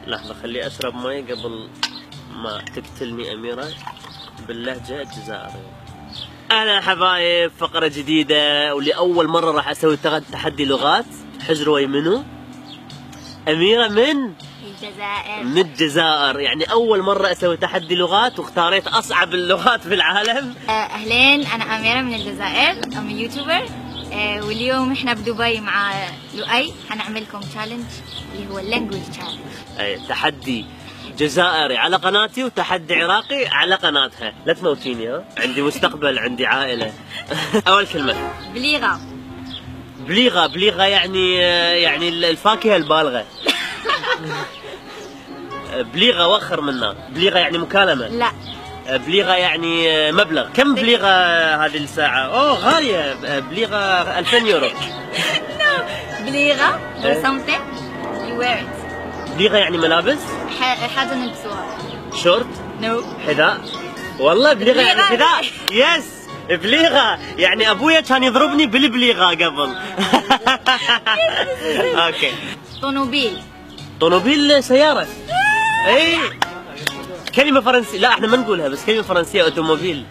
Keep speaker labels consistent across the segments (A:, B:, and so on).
A: لحظة خلي أشرب مي قبل ما تقتلني أميرة باللهجة الجزائرية. أهلا حبايب، فقرة جديدة ولأول مرة راح أسوي تحدي لغات. حجروا يمنو أميرة من
B: الجزائر.
A: من الجزائر، يعني أول مرة أسوي تحدي لغات واختاريت أصعب اللغات في العالم.
B: أهلين، أنا أميرة من الجزائر، أم يوتيوبر. واليوم إحنا بدبي مع لؤي حنعملكم تشالنج اللي هو اللانجوج تشالنج.
A: تحدي جزائري على قناتي وتحدي عراقي على قناتها. لا تموتيني، ها عندي مستقبل، عندي عائلة. أول كلمة
B: بليغة.
A: بليغة يعني الفاكهة البالغة. بليغة وخر منا. بليغة يعني مكالمة.
B: لا.
A: بليغة يعني مبلغ. كم بليغة هذه الساعة؟ أوه غالية. بليغة 2000 يورو.
B: بليغة or something you wear it.
A: بليغة يعني ملابس؟
B: حاجة نلبسوها.
A: شورت؟
B: نو.
A: حذاء؟ والله بليغة يعني حذاء. يس بليغة يعني أبويا كان يضربني بالبليغة قبل. أوكي. طونوبيل سيارة. اي كلمة فرنسية. لا احنا ما نقولها، بس كلمة فرنسية اوتوموبيل.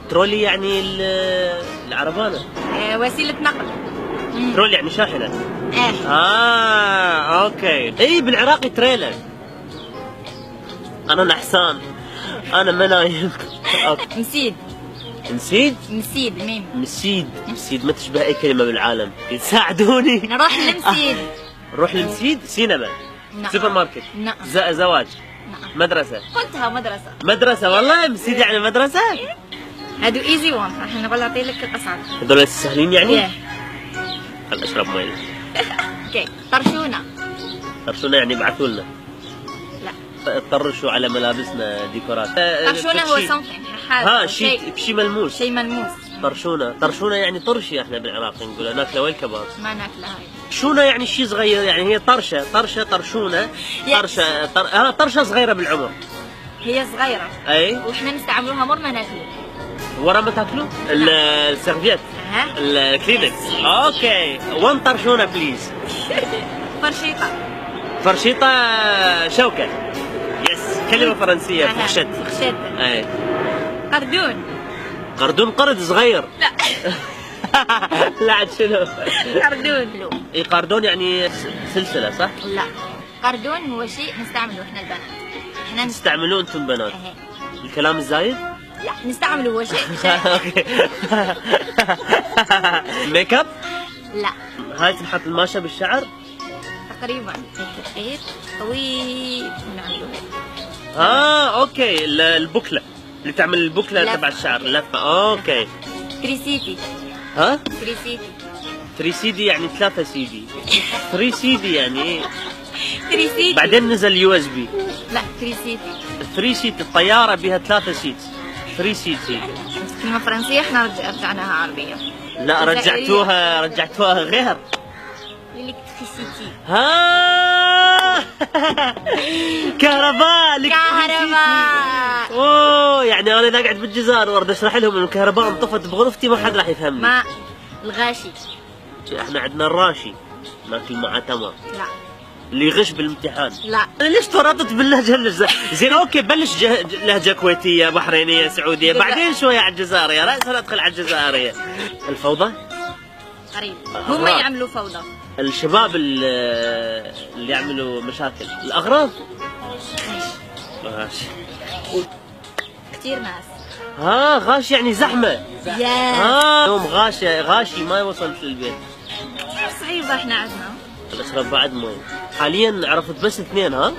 A: ترولي يعني العربانة.
B: وسيلة نقل.
A: ترولي يعني شاحنة. اوكي. اي بالعراقي تريلر. انا نحسان، انا ما نايم.
B: مسيد ميم.
A: مسيد ما تشبه اي كلمة بالعالم. يساعدوني.
B: نروح لمسيد.
A: نروح لمسيد. سينما.
B: نعم.
A: سوبر ماركت.
B: نعم.
A: زواج.
B: نعم.
A: مدرسة.
B: قلتها
A: مدرسة والله. مسيد يعني مدرسة.
B: هادو ايزي وان، راح نعطي لك الاصعب.
A: هذول سهلين يعني؟ خل اشرب مي.
B: اوكي. طرشونة
A: يعني ابعثوا لنا.
B: لا.
A: طرشوا على ملابسنا ديكورات.
B: طرشونة هو something.
A: شيء ملموس. طرشونة يعني طرشي. احنا بالعراق نقول ناكله وين كباب.
B: ما ناكله هاي.
A: شونة يعني شيء صغير، يعني هي طرشة طرشونة. طرشة صغيرة بالعمر.
B: هي صغيرة.
A: اي.
B: واحنا نستعملوها مر ما ناكله.
A: ورا ما تاكلوا؟ السيرفيت. الكلينكس. اوكي. 1 طرشونة بليز. فرشيطة شوكة. يس كلمة فرنسية. فرشت. اي. قردون قرد صغير.
B: لا.
A: لا عاد شنو؟
B: قردون.
A: اي قردون يعني سلسلة صح؟
B: لا، قردون هو شيء نستعمله احنا البنات. احنا
A: تستعملوه انتم البنات؟ الكلام الزايد؟
B: لا، نستعمله هو شيء.
A: اوكي. ميك اب؟
B: لا.
A: هاي تنحط الماشة بالشعر؟
B: تقريبا هيك طويل ونعمله هيك.
A: اوكي. البكلة اللي تعمل البكلة تبع الشعر. لفة. اوكي.
B: تريسيتي.
A: 3 سيدي يعني 3 سيدي. 3 سيدي يعني ايه؟
B: تريسيتي.
A: بعدين نزل يو اس بي.
B: لا
A: 3 سيت. الطيارة بها 3 سيت. 3 سيت هي.
B: كلمة فرنسية احنا رجعناها عربية.
A: لا رجعتوها غير.
B: الكتريسيتي.
A: كهرباء. اوه يعني انا اذا قاعد بالجزائر وارد اشرح لهم انه الكهرباء انطفت بغرفتي ما حد راح يفهمني.
B: ما الغاشي.
A: احنا عندنا الراشي ناكل معاه تمر.
B: لا.
A: اللي يغش بالامتحان.
B: لا.
A: انا ليش فرطت باللهجه زين اوكي بلش لهجه كويتيه بحرينيه سعوديه بعدين شويه على الجزائريه راسا ادخل على الجزائريه. الفوضى
B: قريب. هم يعملوا فوضى.
A: الشباب اللي يعملوا مشاكل. الاغراض غاش.
B: كثير ناس.
A: غاش يعني زحمه. يوم غاشي ما وصلت للبيت.
B: كثير صعيبه احنا عندنا.
A: اشرب بعد مي. حاليا عرفت بس 2.
B: احنا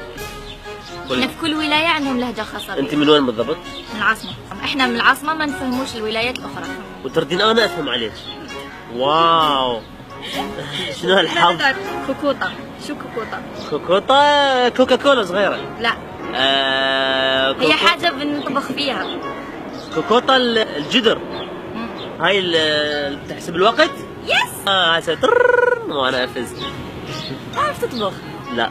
B: في كل ولايه عندهم لهجه خاصه.
A: انت من وين بالضبط؟
B: من العاصمه. احنا من العاصمه ما نفهموش الولايات الاخرى.
A: وتردين انا افهم عليك. واو. شنو هالحظ؟
B: كوكوطه. شو
A: كوكوطه؟ كوكا كولا صغيره.
B: لا. هي حاجه بنطبخ فيها.
A: كوكوطه الجدر. هاي اللي تحسب الوقت.
B: يس.
A: هسه وانا افز.
B: تعرف تطبخ؟
A: لا.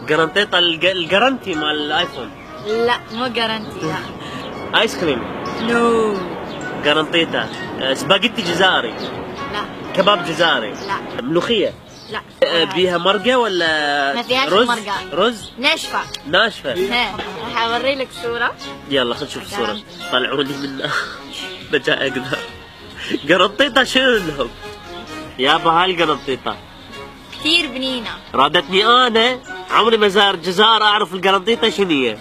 A: جرانتيتا الجرانتي مال الايفون.
B: لا مو جرانتي. لا.
A: ايس كريم.
B: نو.
A: جرانتيتا. سباجيتي جزائري.
B: لا.
A: كباب جزائري.
B: لا.
A: ملوخية.
B: لا
A: بيها مرقة ولا
B: ما فيهاش
A: رز؟
B: مرقة.
A: رز
B: ناشفة.
A: ناشفة.
B: راح اوري لك صورة.
A: يلا خلينا نشوف الصورة. طلعوني منها. بجا اقدر. قرنطيطة شنو لهم؟ يابا هاي القرنطيطة
B: كثير بنينة.
A: رادتني انا عمري ما زار الجزائر اعرف القرنطيطة شنو هي.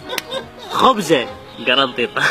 A: خبزة قرنطيطة.